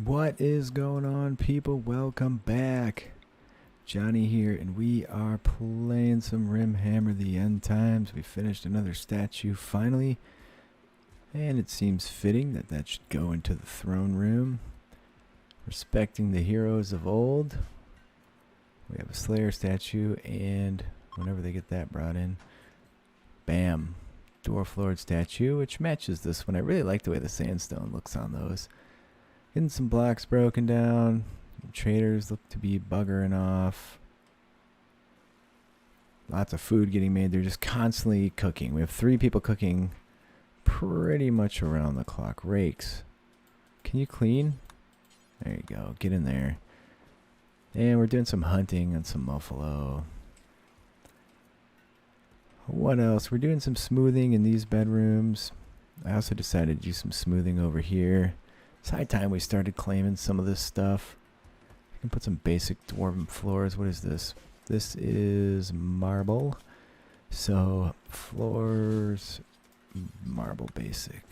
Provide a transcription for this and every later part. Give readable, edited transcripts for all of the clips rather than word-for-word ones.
What is going on, people? Welcome back. Johnny here, and we are playing some Rimhammer the End Times. We finished another statue finally, and it seems fitting that that should go into the throne room. Respecting the heroes of old. We have a Slayer statue, and whenever they get that brought in, bam, Dwarf Lord statue, which matches this one. I really like the way the sandstone looks on those. Getting some blocks broken down. Traders look to be buggering off. Lots of food getting made. They're just constantly cooking. We have 3 people cooking pretty much around the clock. Rakes. Can you clean? There you go. Get in there. And we're doing some hunting and some buffalo. What else? We're doing some smoothing in these bedrooms. I also decided to do some smoothing over here. It's high time we started claiming some of this stuff. I can put some basic dwarven floors. What is this? This is marble. So floors, marble basic.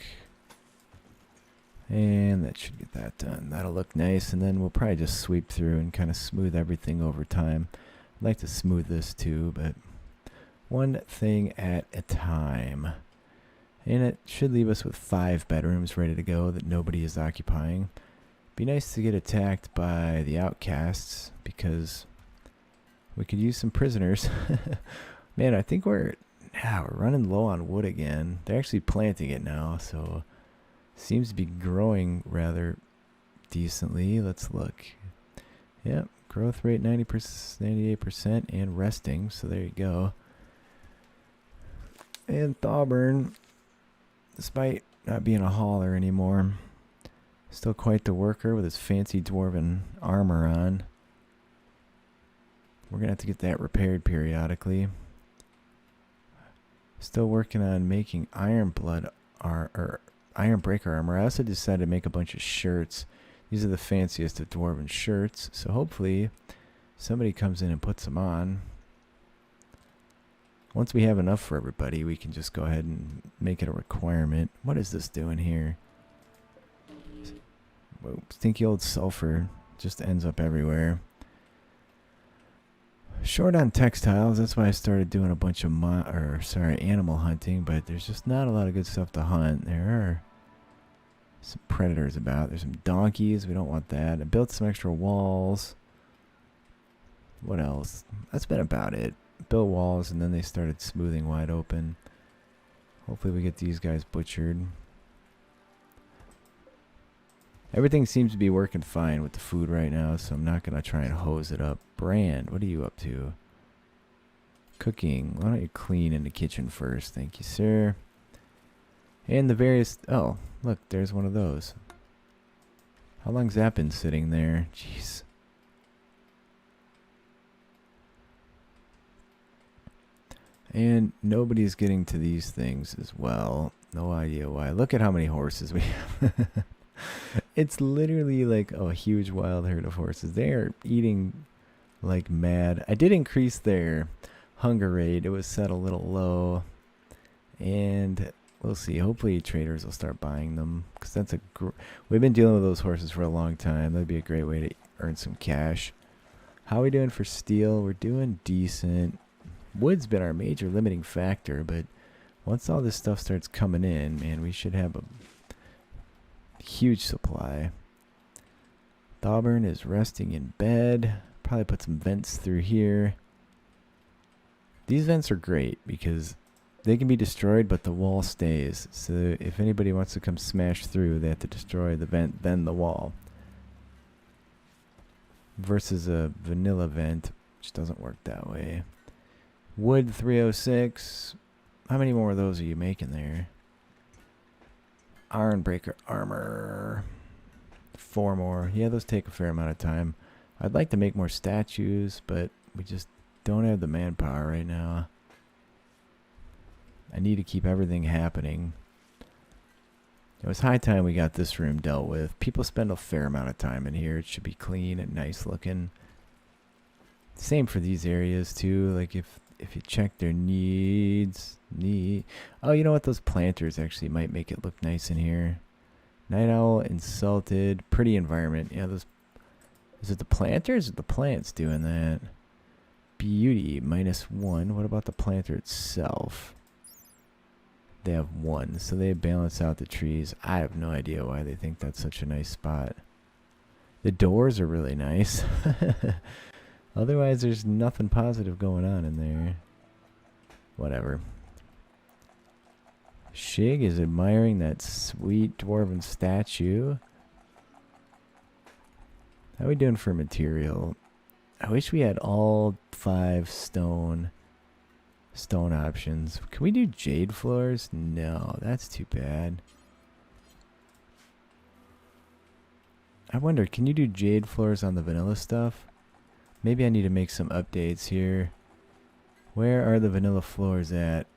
And that should get that done. That'll look nice. And then we'll probably just sweep through and kind of smooth everything over time. I'd like to smooth this too, but one thing at a time. And it should leave us with 5 bedrooms ready to go that nobody is occupying. Be nice to get attacked by the outcasts because we could use some prisoners. Man, I think we're running low on wood again. They're actually planting it now, so seems to be growing rather decently. Let's look. Yep, growth rate 90%, 98%, and resting. So there you go. And Thawburn, despite not being a hauler anymore, still quite the worker with his fancy dwarven armor on. We're going to have to get that repaired periodically. Still working on making iron breaker armor. I also decided to make a bunch of shirts. These are the fanciest of dwarven shirts, so hopefully somebody comes in and puts them on. Once we have enough for everybody, we can just go ahead and make it a requirement. What is this doing here? Whoa, stinky old sulfur just ends up everywhere. Short on textiles, that's why I started doing a bunch of animal hunting, but there's just not a lot of good stuff to hunt. There are some predators about. There's some donkeys, we don't want that. I built some extra walls. What else? That's been about it. Built walls, and then they started smoothing wide open. Hopefully we get these guys butchered. Everything seems to be working fine with the food right now, so I'm not going to try and hose it up. Brand, what are you up to? Cooking. Why don't you clean in the kitchen first? Thank you, sir. And the various... Oh, look, there's one of those. How long's that been sitting there? Jeez. And nobody's getting to these things as well. No idea why. Look at how many horses we have. It's literally like a huge wild herd of horses. They are eating like mad. I did increase their hunger rate. It was set a little low. And we'll see. Hopefully traders will start buying them. Because that's we've been dealing with those horses for a long time. That'd be a great way to earn some cash. How are we doing for steel? We're doing decent. Wood's been our major limiting factor, but once all this stuff starts coming in, man, we should have a huge supply. Thawburn is resting in bed. Probably put some vents through here. These vents are great because they can be destroyed, but the wall stays. So if anybody wants to come smash through, they have to destroy the vent, then the wall. Versus a vanilla vent, which doesn't work that way. Wood 306. How many more of those are you making there? Iron breaker armor. 4 more. Yeah, those take a fair amount of time. I'd like to make more statues, but we just don't have the manpower right now. I need to keep everything happening. It was high time we got this room dealt with. People spend a fair amount of time in here. It should be clean and nice looking. Same for these areas too. Like if you check their needs. Oh, you know what? Those planters actually might make it look nice in here. Night owl insulted. Pretty environment. Yeah, those. Is it the planters or the plants doing that? Beauty -1. What about the planter itself? They have 1, so they balance out the trees. I have no idea why they think that's such a nice spot. The doors are really nice. Otherwise, there's nothing positive going on in there. Whatever. Shig is admiring that sweet dwarven statue. How are we doing for material? I wish we had all 5 stone options. Can we do jade floors? No, that's too bad. I wonder, can you do jade floors on the vanilla stuff? Maybe I need to make some updates here. Where are the vanilla floors at?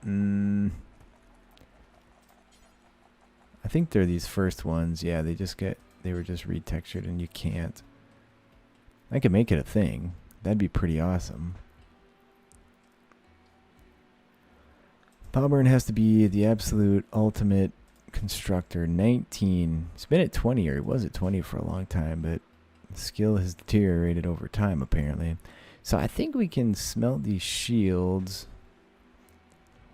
I think they're these first ones. Yeah, they were just retextured and you can't. I could make it a thing. That'd be pretty awesome. Palburn has to be the absolute ultimate constructor. 19. He's been at 20, or he was at 20 for a long time, but skill has deteriorated over time apparently. So I think we can smelt these shields.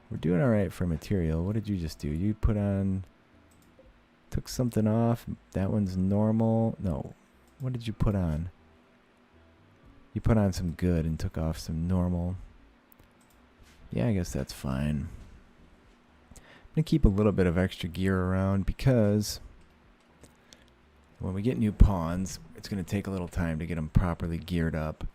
We're doing alright for material. What did you just do? You put on... Took something off. That one's normal. No. What did you put on? You put on some good and took off some normal. Yeah, I guess that's fine. I'm going to keep a little bit of extra gear around because when we get new pawns, it's going to take a little time to get them properly geared up.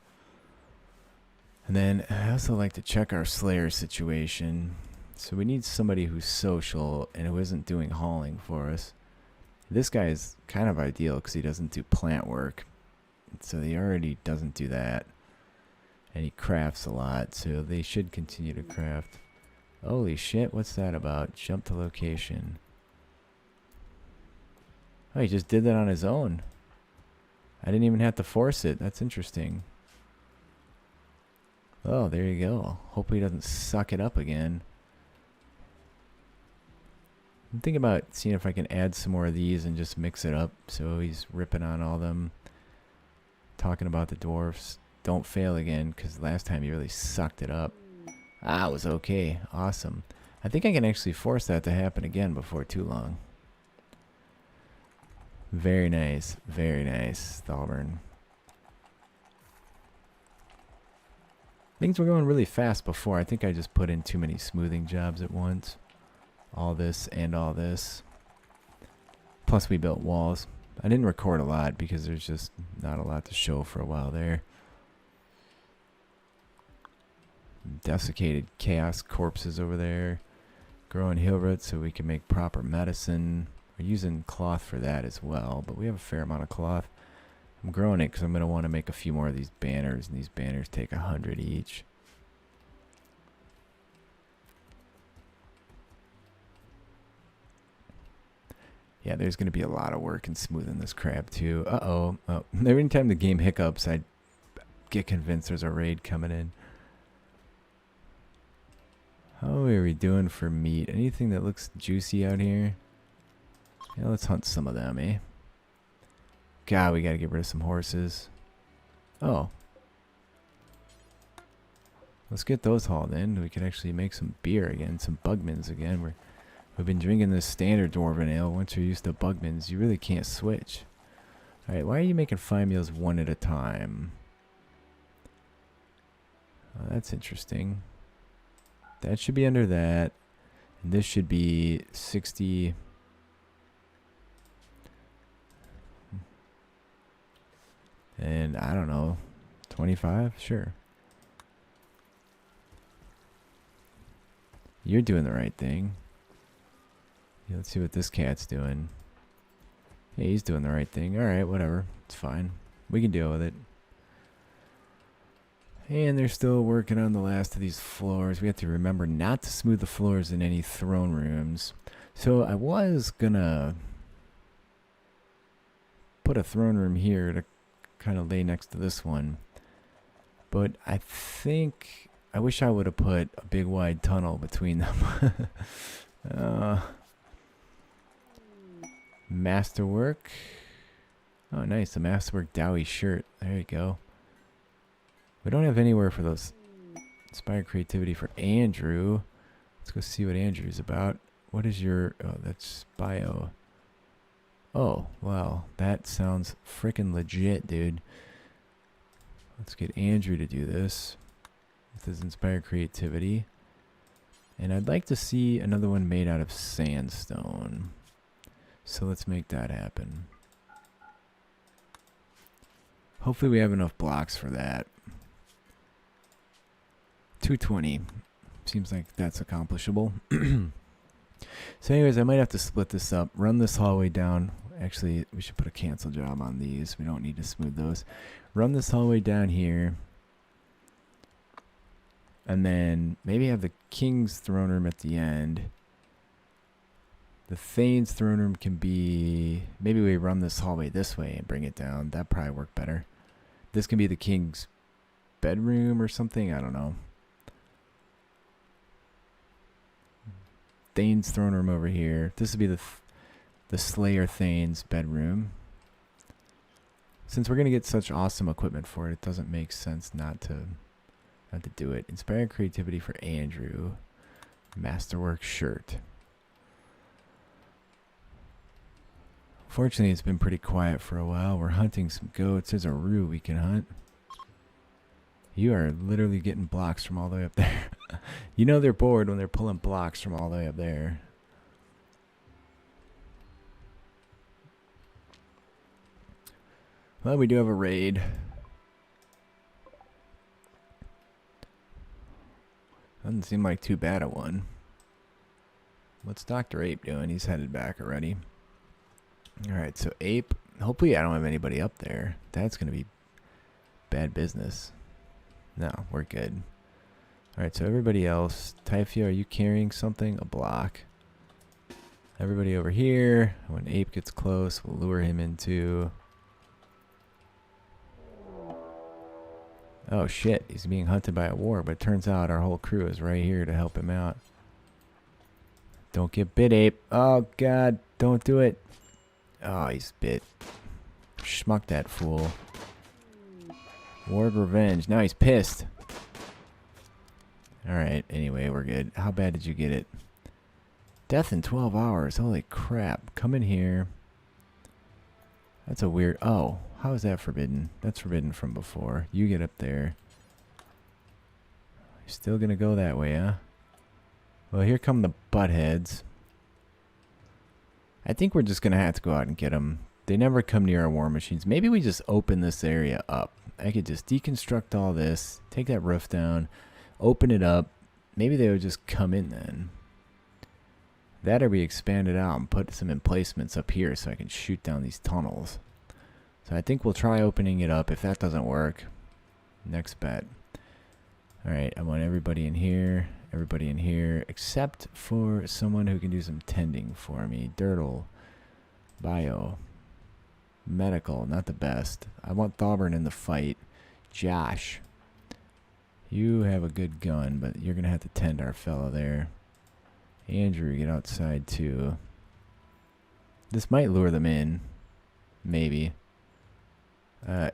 And then I also like to check our Slayer situation. So we need somebody who's social and who isn't doing hauling for us. This guy is kind of ideal because he doesn't do plant work. So he already doesn't do that. And he crafts a lot, so they should continue to craft. Holy shit, what's that about? Jump to location. Oh, he just did that on his own. I didn't even have to force it. That's interesting. Oh, there you go. Hopefully he doesn't suck it up again. I'm thinking about seeing if I can add some more of these and just mix it up. So he's ripping on all them. Talking about the dwarfs. Don't fail again, because last time you really sucked it up. Ah, it was okay. Awesome. I think I can actually force that to happen again before too long. Very nice. Very nice, Thalburn. Things were going really fast before. I think I just put in too many smoothing jobs at once. All this and all this. Plus we built walls. I didn't record a lot because there's just not a lot to show for a while there. Desiccated chaos corpses over there. Growing hill roots so we can make proper medicine. We're using cloth for that as well, but we have a fair amount of cloth. I'm growing it because I'm going to want to make a few more of these banners, and these banners take 100 each. Yeah, there's going to be a lot of work in smoothing this crab too. Uh-oh. Oh. Every time the game hiccups, I get convinced there's a raid coming in. How are we doing for meat? Anything that looks juicy out here? Yeah, let's hunt some of them, eh? God, we gotta get rid of some horses. Oh. Let's get those hauled in. We can actually make some beer again, some Bugmans again. We've been drinking this standard Dwarven Ale. Once you're used to Bugmans, you really can't switch. Alright, why are you making fine meals one at a time? Oh, that's interesting. That should be under that. And this should be 60. And I don't know, 25? Sure. You're doing the right thing. Yeah, let's see what this cat's doing. Yeah, he's doing the right thing. Alright, whatever. It's fine. We can deal with it. And they're still working on the last of these floors. We have to remember not to smooth the floors in any throne rooms. So I was gonna put a throne room here to kind of lay next to this one. But I think I wish I would have put a big wide tunnel between them. Masterwork. Oh, nice. The Masterwork Dawi shirt. There you go. We don't have anywhere for those. Inspire creativity for Andrew. Let's go see what Andrew's about. What is your... Oh, that's bio. Oh, wow. That sounds freaking legit, dude. Let's get Andrew to do this with his Inspire creativity. And I'd like to see another one made out of sandstone. So let's make that happen. Hopefully we have enough blocks for that. 220. Seems like that's accomplishable. So anyways, I might have to split this up. Run this hallway down. Actually, we should put a cancel job on these. We don't need to smooth those. Run this hallway down here. And then maybe have the King's throne room at the end. The Thane's throne room can be... Maybe we run this hallway this way and bring it down. That'd probably work better. This can be the King's bedroom or something. I don't know. Thane's throne room over here. This would be the Slayer Thane's bedroom. Since we're going to get such awesome equipment for it, it doesn't make sense not to do it. Inspire creativity for Andrew. Masterwork shirt. Fortunately, it's been pretty quiet for a while. We're hunting some goats. There's a roo we can hunt. You are literally getting blocks from all the way up there. You know they're bored when they're pulling blocks from all the way up there. Well, we do have a raid. Doesn't seem like too bad a one. What's Dr. Ape doing? He's headed back already. Alright, so Ape. Hopefully I don't have anybody up there. That's going to be bad business. No, we're good. Alright, so everybody else. Typhia, are you carrying something? A block. Everybody over here. When Ape gets close, we'll lure him into... Oh shit, he's being hunted by a war, but it turns out our whole crew is right here to help him out. Don't get bit, Ape. Oh god, don't do it. Oh, he's bit. Schmuck that fool. Ward revenge. Now he's pissed. Alright, anyway, we're good. How bad did you get it? Death in 12 hours. Holy crap. Come in here. That's a weird... Oh, how is that forbidden? That's forbidden from before. You get up there. You're still gonna go that way, huh? Well, here come the buttheads. I think we're just gonna have to go out and get them. They never come near our war machines. Maybe we just open this area up. I could just deconstruct all this, take that roof down, open it up. Maybe they would just come in then. That or we expand it out and put some emplacements up here so I can shoot down these tunnels. So I think we'll try opening it up. If that doesn't work, next bet. Alright, I want everybody in here, except for someone who can do some tending for me. Dirtle, bio, medical, not the best. I want Thauburn in the fight. Josh, you have a good gun, but you're going to have to tend our fellow there. Andrew, get outside too. This might lure them in. Maybe.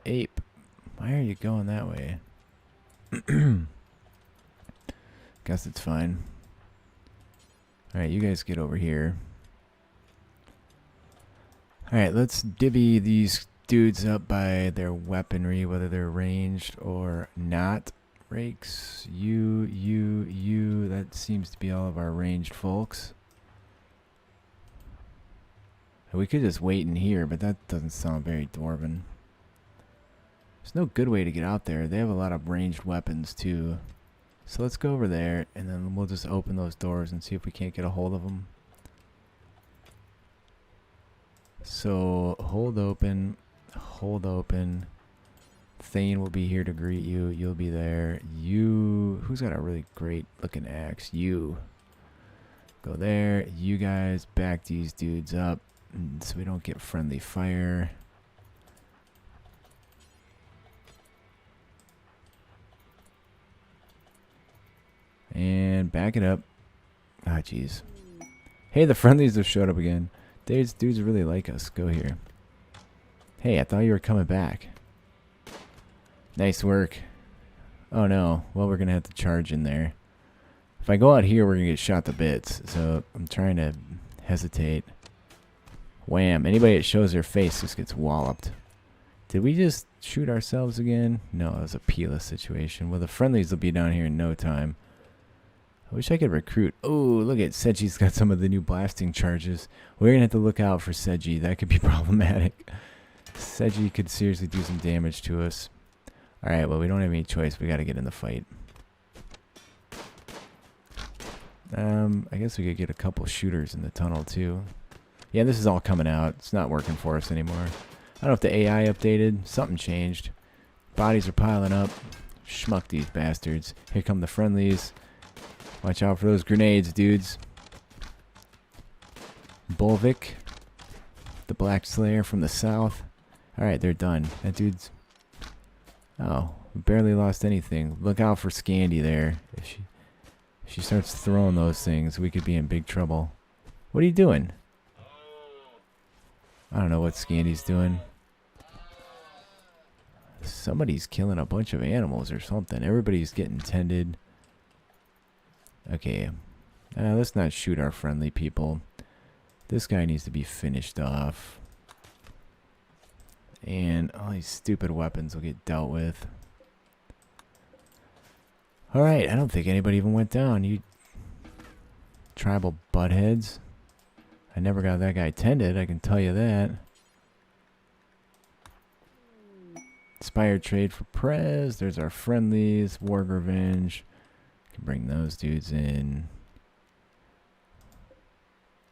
Ape, why are you going that way? Guess it's fine. Alright, you guys get over here. Alright, let's divvy these dudes up by their weaponry, whether they're ranged or not. Rakes, you, that seems to be all of our ranged folks. We could just wait in here, but that doesn't sound very dwarven. There's no good way to get out there. They have a lot of ranged weapons too. So let's go over there, and then we'll just open those doors and see if we can't get a hold of them. So, hold open. Thane will be here to greet you. You'll be there. You, who's got a really great looking axe? You. Go there. You guys back these dudes up so we don't get friendly fire. And back it up. Ah, jeez. Hey, the friendlies have showed up again. These dudes really like us. Go here. Hey, I thought you were coming back. Nice work. Oh no. Well, we're going to have to charge in there. If I go out here, we're going to get shot to bits. So I'm trying to hesitate. Wham. Anybody that shows their face just gets walloped. Did we just shoot ourselves again? No, it was a Pila situation. Well, the friendlies will be down here in no time. I wish I could recruit. Oh, look at Seji's got some of the new blasting charges. We're going to have to look out for Seji. That could be problematic. Seji could seriously do some damage to us. Alright, well, we don't have any choice. We got to get in the fight. I guess we could get a couple shooters in the tunnel, too. Yeah, this is all coming out. It's not working for us anymore. I don't know if the AI updated. Something changed. Bodies are piling up. Schmuck these bastards. Here come the friendlies. Watch out for those grenades, dudes. Bolvik. The Black Slayer from the south. Alright, they're done. That dude's... Oh, we barely lost anything. Look out for Scandi there. If she starts throwing those things, we could be in big trouble. What are you doing? I don't know what Scandi's doing. Somebody's killing a bunch of animals or something. Everybody's getting tended. Okay. Let's not shoot our friendly people. This guy needs to be finished off. And all these stupid weapons will get dealt with. Alright, I don't think anybody even went down. You tribal buttheads. I never got that guy tended, I can tell you that. Inspired trade for Prez. There's our friendlies. Warg Revenge. Can bring those dudes in.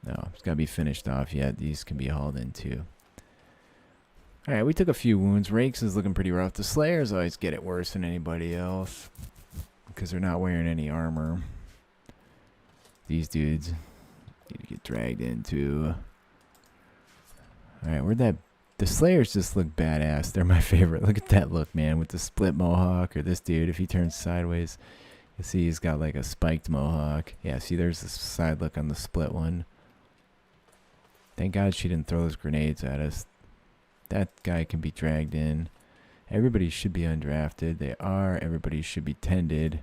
No, it's got to be finished off yet. These can be hauled in too. Alright, we took a few wounds. Rakes is looking pretty rough. The Slayers always get it worse than anybody else. Because they're not wearing any armor. These dudes need to get dragged into. Alright, where'd that... The Slayers just look badass. They're my favorite. Look at that look, man. With the split mohawk. Or this dude, if he turns sideways, you see he's got like a spiked mohawk. Yeah, see there's the side look on the split one. Thank God she didn't throw those grenades at us. That guy can be dragged in. Everybody should be undrafted. They are. Everybody should be tended.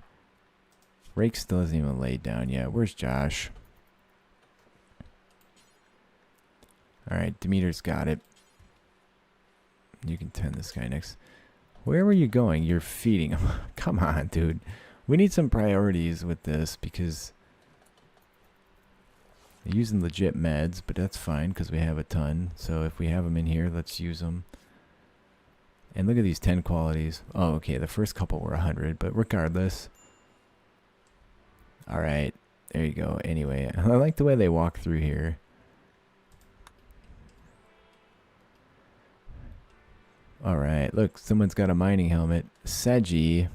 Rake still hasn't even laid down yet. Where's Josh? Alright, Demeter's got it. You can tend this guy next. Where were you going? You're feeding him. Come on, dude. We need some priorities with this because they're using legit meds, but that's fine because we have a ton. So if we have them in here, let's use them. And look at these 10 qualities. Oh, okay. The first couple were 100, but regardless. All right. There you go. Anyway, I like the way they walk through here. All right. Look, someone's got a mining helmet. Seji,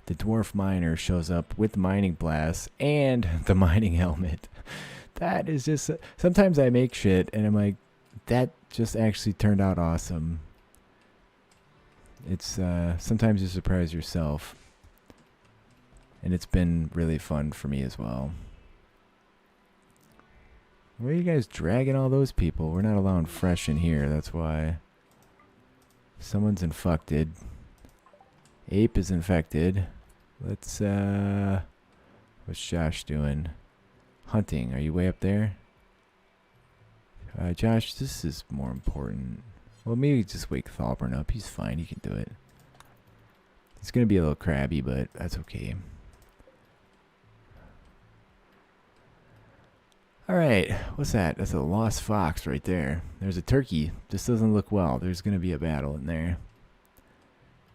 the dwarf miner, shows up with mining blasts and the mining helmet. That is just... Sometimes I make shit and I'm like, that just actually turned out awesome. It's sometimes you surprise yourself. And it's been really fun for me as well. Where are you guys dragging all those people? We're not allowing fresh in here, that's why. Someone's infected. Ape is infected. Let's, what's Josh doing? Hunting. Are you way up there? Josh, this is more important. Well, maybe just wake Thalburn up. He's fine. He can do it. He's going to be a little crabby, but that's okay. Alright, what's that? That's a lost fox right there. There's a turkey. This doesn't look well. There's going to be a battle in there.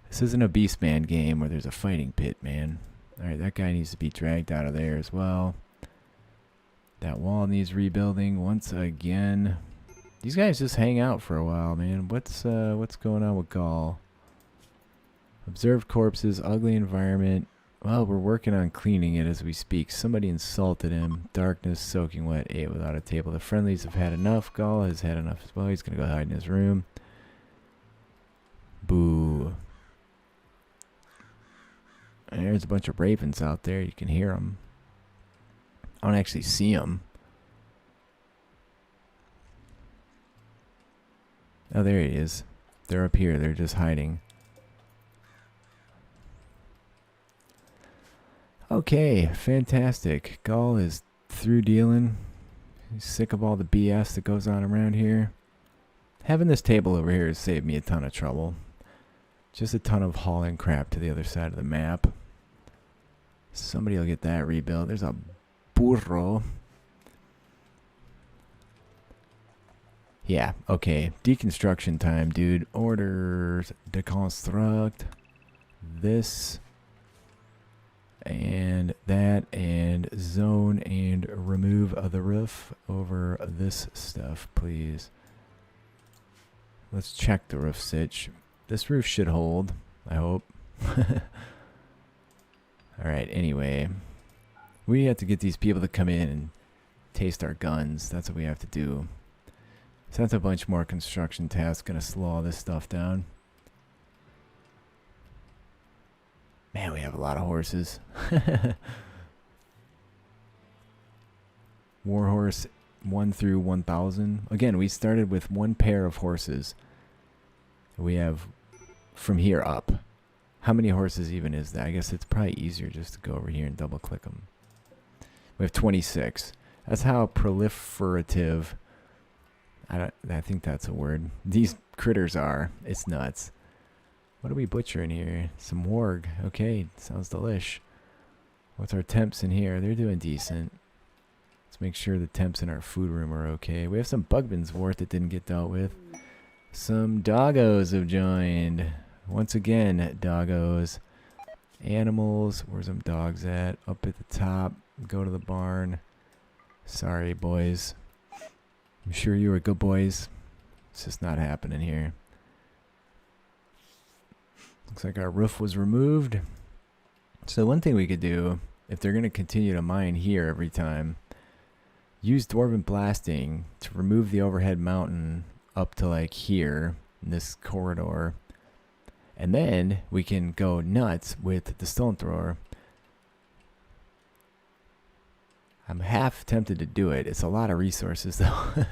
This isn't a Beastman game where there's a fighting pit, man. Alright, that guy needs to be dragged out of there as well. That wall needs rebuilding once again. These guys just hang out for a while, man. What's going on with Gaul? Observed corpses, ugly environment. Well, we're working on cleaning it as we speak. Somebody insulted him. Darkness, soaking wet, ate without a table. The friendlies have had enough. Gaul has had enough as well. He's going to go hide in his room. Boo. And there's a bunch of ravens out there. You can hear them. I don't actually see them. Oh, there he is. They're up here. They're just hiding. Okay, fantastic. Gull is through dealing. He's sick of all the BS that goes on around here. Having this table over here has saved me a ton of trouble. Just a ton of hauling crap to the other side of the map. Somebody will get that rebuilt. There's a burro. Yeah, okay. Deconstruction time, dude. Orders, deconstruct this and that and zone and remove the roof over this stuff, please. Let's check the roof sitch. This roof should hold, I hope. Alright, anyway. We have to get these people to come in and taste our guns. That's what we have to do. So that's a bunch more construction tasks. Gonna slow all this stuff down. Man, we have a lot of horses. Warhorse 1 through 1,000. Again, we started with one pair of horses. We have from here up. How many horses even is that? I guess it's probably easier just to go over here and double click them. We have 26. That's how proliferative, I think that's a word, these critters are. It's nuts. What are we butchering here? Some warg. Okay, sounds delish. What's our temps in here? They're doing decent. Let's make sure the temps in our food room are okay. We have some Bugman's wart that didn't get dealt with. Some doggos have joined. Once again, doggos. Animals. Where's some dogs at? Up at the top. Go to the barn. Sorry, boys. I'm sure you were good boys. It's just not happening here. Looks like our roof was removed. So one thing we could do, if they're going to continue to mine here every time, use dwarven blasting to remove the overhead mountain up to like here in this corridor. And then we can go nuts with the stone thrower. I'm half tempted to do it. It's a lot of resources though.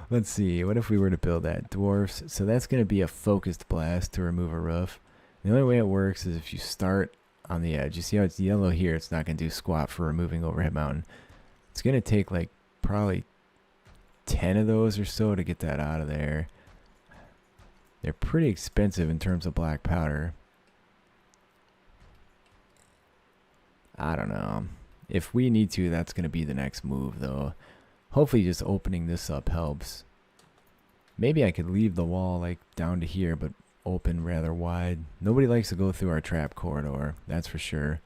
Let's see. What if we were to build that? Dwarfs. So that's going to be a focused blast to remove a roof. The only way it works is if you start on the edge. You see how it's yellow here? It's not going to do squat for removing overhead mountain. It's going to take like probably 10 of those or so to get that out of there. They're pretty expensive in terms of black powder. I don't know. If we need to, that's going to be the next move though. Hopefully just opening this up helps. Maybe I could leave the wall like down to here, but open rather wide. Nobody likes to go through our trap corridor, that's for sure.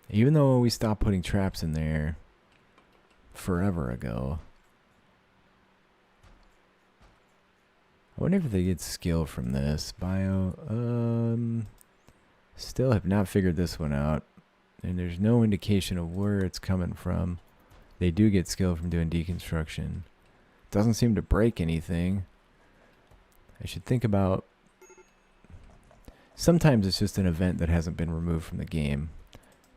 Even though we stopped putting traps in there forever ago. I wonder if they get skill from this. Bio, still have not figured this one out. And there's no indication of where it's coming from. They do get skill from doing deconstruction. Doesn't seem to break anything. I should think about... Sometimes it's just an event that hasn't been removed from the game.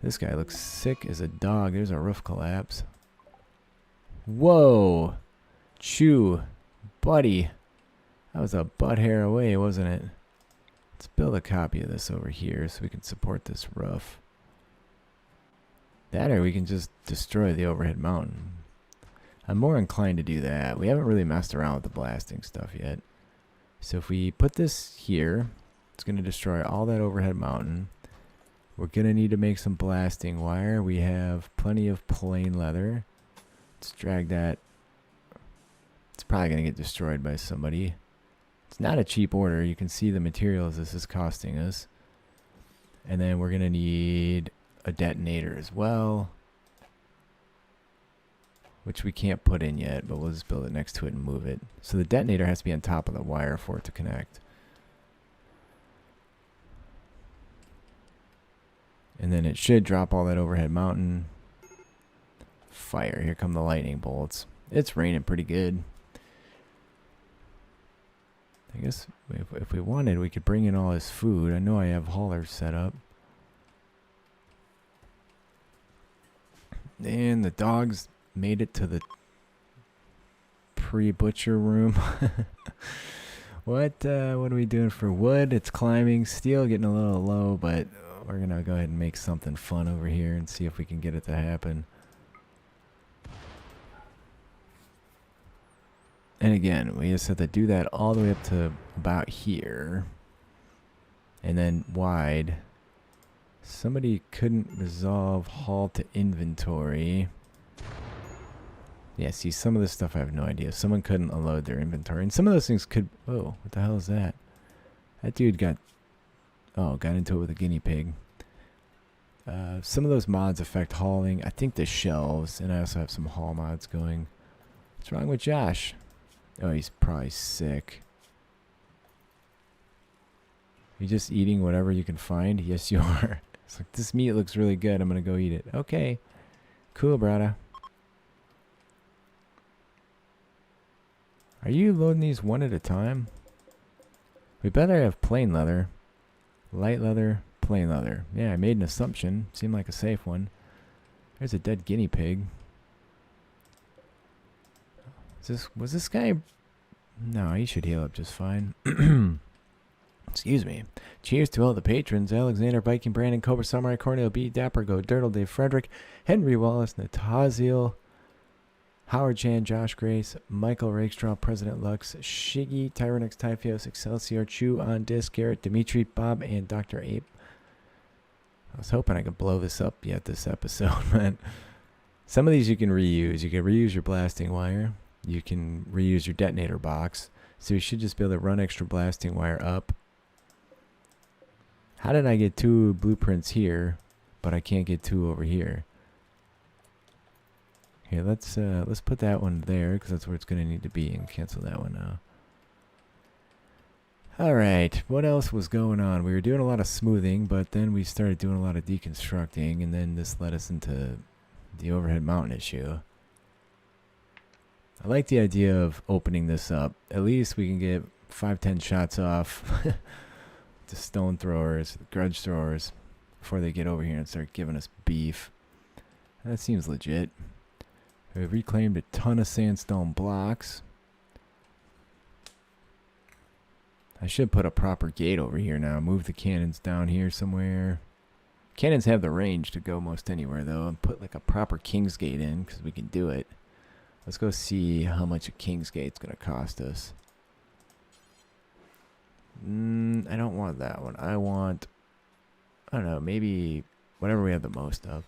This guy looks sick as a dog. There's a roof collapse. Whoa! Chew. Buddy. That was a butt hair away, wasn't it? Let's build a copy of this over here so we can support this roof. That or we can just destroy the overhead mountain. I'm more inclined to do that. We haven't really messed around with the blasting stuff yet. So if we put this here, it's going to destroy all that overhead mountain. We're going to need to make some blasting wire. We have plenty of plain leather. Let's drag that. It's probably going to get destroyed by somebody. It's not a cheap order. You can see the materials this is costing us. And then we're going to need a detonator as well, which we can't put in yet, but we'll just build it next to it and move it. So the detonator has to be on top of the wire for it to connect. And then it should drop all that overhead mountain. Fire. Here come the lightning bolts. It's raining pretty good. I guess if we wanted, we could bring in all this food. I know I have haulers set up. And the dogs made it to the pre-butcher room. What are we doing for wood? It's climbing. Steel getting a little low, but we're going to go ahead and make something fun over here and see if we can get it to happen. And again, we just have to do that all the way up to about here. And then wide. Somebody couldn't resolve haul to inventory. Yeah, see, some of this stuff I have no idea. Someone couldn't unload their inventory. And some of those things could... Oh, what the hell is that? That dude got... Oh, got into it with a guinea pig. Some of those mods affect hauling. I think the shelves. And I also have some haul mods going. What's wrong with Josh? Oh, he's probably sick. You just eating whatever you can find? Yes, you are. It's like, this meat looks really good. I'm going to go eat it. Okay. Cool, brother. Are you loading these one at a time? We better have plain leather. Light leather, plain leather. Yeah, I made an assumption. Seemed like a safe one. There's a dead guinea pig. Was this guy... No, he should heal up just fine. Excuse me. Cheers to all the patrons. Alexander, Viking, Brandon, Cobra, Samurai, Cornel, B, Dapper, Go, Dirtle, Dave, Frederick, Henry Wallace, Nataziel, Howard Chan, Josh Grace, Michael Rakestraw, President Lux, Shiggy, Tyranix, Typhios, Excelsior, Chew, On Disc, Garrett, Dimitri, Bob, and Dr. Ape. I was hoping I could blow this up yet this episode, man. Some of these you can reuse. You can reuse your blasting wire. You can reuse your detonator box. So you should just be able to run extra blasting wire up. How did I get 2 blueprints here, but I can't get 2 over here? Here, let's put that one there, because that's where it's going to need to be, and cancel that one now. Alright, what else was going on? We were doing a lot of smoothing, but then we started doing a lot of deconstructing, and then this led us into the overhead mountain issue. I like the idea of opening this up. At least we can get 5-10 shots off to stone throwers, grudge throwers, before they get over here and start giving us beef. That seems legit. We've reclaimed a ton of sandstone blocks. I should put a proper gate over here now. Move the cannons down here somewhere. Cannons have the range to go most anywhere, though. And put like a proper King's Gate in, because we can do it. Let's go see how much a King's Gate's going to cost us. I don't want that one. I want, I don't know, maybe whatever we have the most of.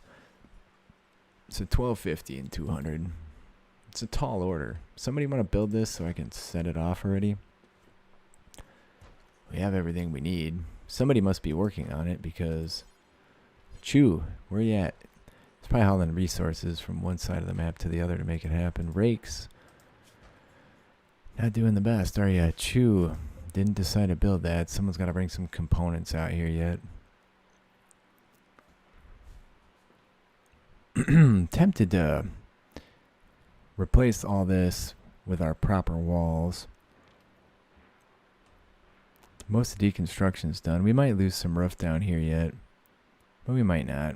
It's a 1250 and 200. It's a tall order. Somebody want to build this so I can set it off already? We have everything we need. Somebody must be working on it because... Chew, where you at? It's probably hauling resources from one side of the map to the other to make it happen. Rakes. Not doing the best, are ya? Chew. Didn't decide to build that. Someone's got to bring some components out here yet. Tempted to replace all this with our proper walls. Most of the deconstruction's done. We might lose some roof down here yet, but we might not.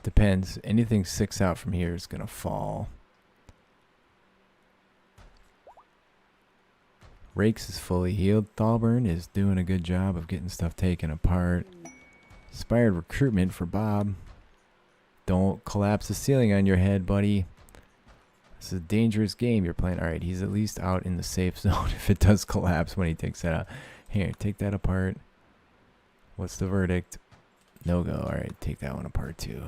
Depends. Anything 6 out from here is going to fall. Rakes is fully healed. Thalburn is doing a good job of getting stuff taken apart. Inspired recruitment for Bob. Don't collapse the ceiling on your head, buddy. This is a dangerous game you're playing. Alright, he's at least out in the safe zone if it does collapse when he takes that out. Here, take that apart. What's the verdict? No go. Alright, take that one apart too.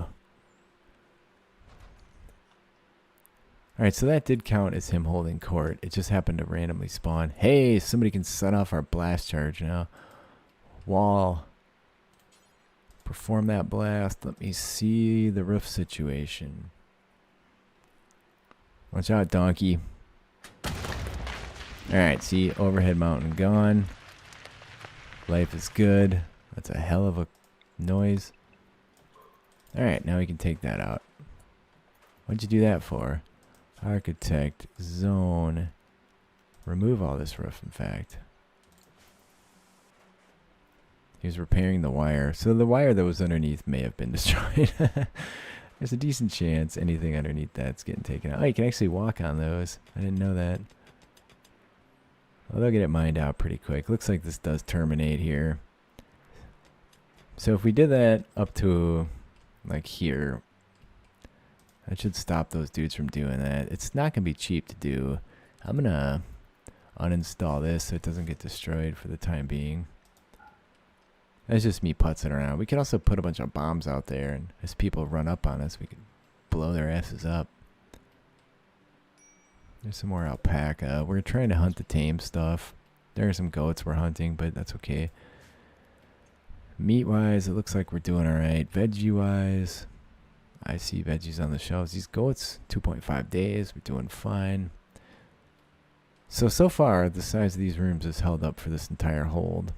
Alright, so that did count as him holding court. It just happened to randomly spawn. Hey, somebody can set off our blast charge now. Wall. Perform that blast. Let me see the roof situation. Watch out, donkey. Alright, see, overhead mountain gone. Life is good. That's a hell of a noise. Alright, now we can take that out. What'd you do that for? Architect, zone. Remove all this roof, in fact. He was repairing the wire. So the wire that was underneath may have been destroyed. There's a decent chance anything underneath that's getting taken out. Oh, you can actually walk on those. I didn't know that. Well, they'll get it mined out pretty quick. Looks like this does terminate here. So if we did that up to like here, that should stop those dudes from doing that. It's not going to be cheap to do. I'm going to uninstall this so it doesn't get destroyed for the time being. That's just me putzing around. We could also put a bunch of bombs out there, and as people run up on us, we could blow their asses up. There's some more alpaca. We're trying to hunt the tame stuff. There are some goats we're hunting, but that's okay. Meat-wise, it looks like we're doing all right. Veggie-wise, I see veggies on the shelves. These goats, 2.5 days. We're doing fine. So far, the size of these rooms has held up for this entire hold.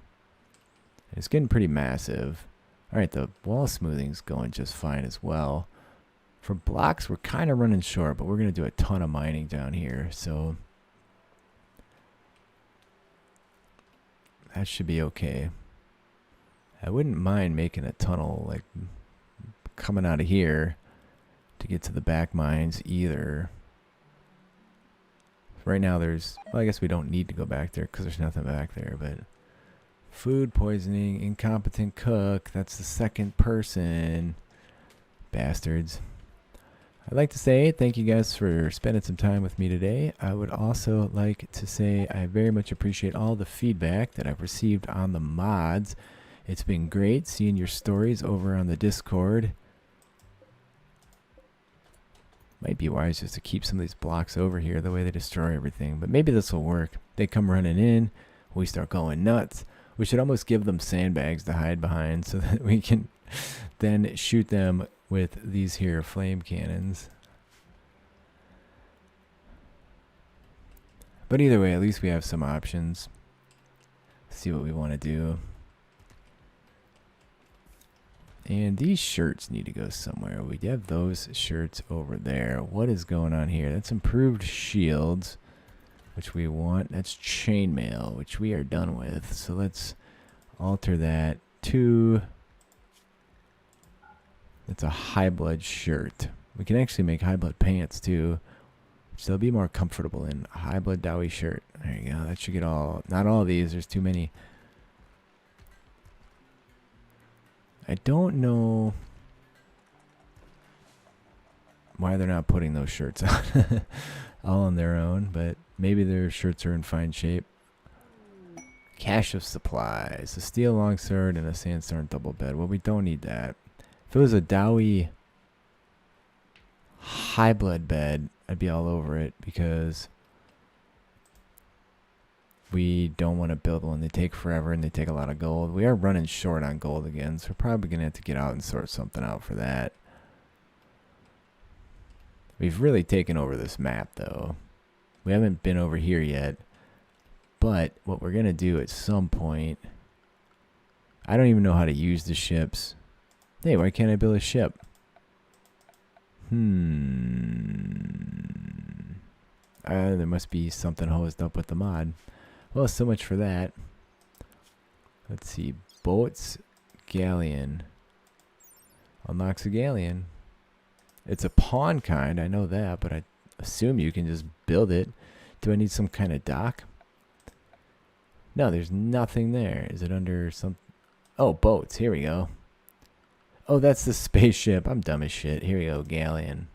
It's getting pretty massive. All right, the wall smoothing's going just fine as well. For blocks, we're kind of running short, but we're going to do a ton of mining down here, so that should be okay. I wouldn't mind making a tunnel like coming out of here to get to the back mines either. Right now there's, well, I guess we don't need to go back there because there's nothing back there, but food poisoning, incompetent cook, that's the second person. Bastards. I'd like to say thank you guys for spending some time with me today. I would also like to say I very much appreciate all the feedback that I've received on the mods. It's been great seeing your stories over on the Discord. Might be wise just to keep some of these blocks over here the way they destroy everything, but maybe this will work. They come running in, we start going nuts. We should almost give them sandbags to hide behind so that we can then shoot them with these here flame cannons. But either way, at least we have some options. See what we want to do. And these shirts need to go somewhere. We have those shirts over there. What is going on here? That's improved shields, which we want. That's chainmail, which we are done with. So let's alter that to, it's a high blood shirt. We can actually make high blood pants too, which they'll be more comfortable in. A high blood dawi shirt. There you go. That should get all, not all of these. There's too many. I don't know why they're not putting those shirts on all on their own, but maybe their shirts are in fine shape. Cache of supplies, a steel longsword and a sandstorm double bed. Well, we don't need that. If it was a dawi high blood bed, I'd be all over it because we don't want to build one. They take forever and they take a lot of gold. We are running short on gold again, so we're probably going to have to get out and sort something out for that. We've really taken over this map, though. We haven't been over here yet. But what we're going to do at some point, I don't even know how to use the ships. Hey, why can't I build a ship? There must be something hosed up with the mod. Well, so much for that. Let's see. Boats, galleon. Unlocks a galleon. It's a pawn kind, I know that, but I assume you can just build it. Do I need some kind of dock? No, there's nothing there. Is it under some... Oh, boats. Here we go. Oh, that's the spaceship. I'm dumb as shit. Here we go, galleon.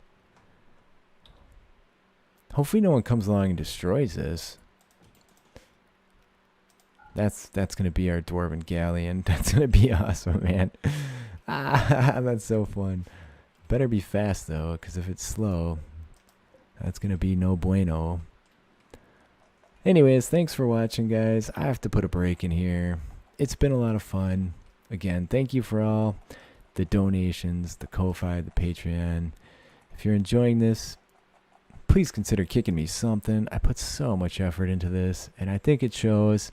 Hopefully no one comes along and destroys this. That's going to be our dwarven galleon. That's going to be awesome, man. That's so fun. Better be fast, though, because if it's slow, that's going to be no bueno. Anyways, thanks for watching, guys. I have to put a break in here. It's been a lot of fun. Again, thank you for all the donations, the Ko-Fi, the Patreon. If you're enjoying this, please consider kicking me something. I put so much effort into this, and I think it shows.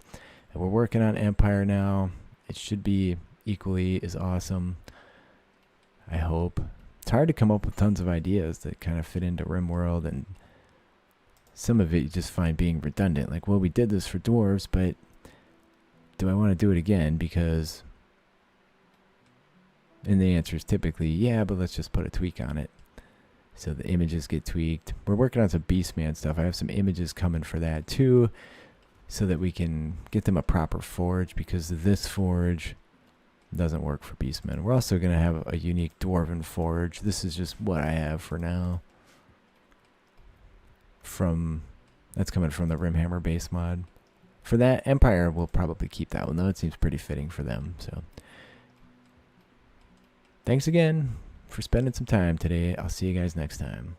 And we're working on Empire now. It should be equally as awesome, I hope. It's hard to come up with tons of ideas that kind of fit into RimWorld, and some of it you just find being redundant. Like, well, we did this for dwarves, but do I want to do it again? Because And the answer is typically, yeah, but let's just put a tweak on it. So the images get tweaked. We're working on some Beastman stuff. I have some images coming for that too, so that we can get them a proper forge, because this forge doesn't work for Beastmen. We're also going to have a unique Dwarven forge. This is just what I have for now. That's coming from the Rimhammer base mod. For that, Empire will probably keep that one, though. It seems pretty fitting for them. So, thanks again for spending some time today. I'll see you guys next time.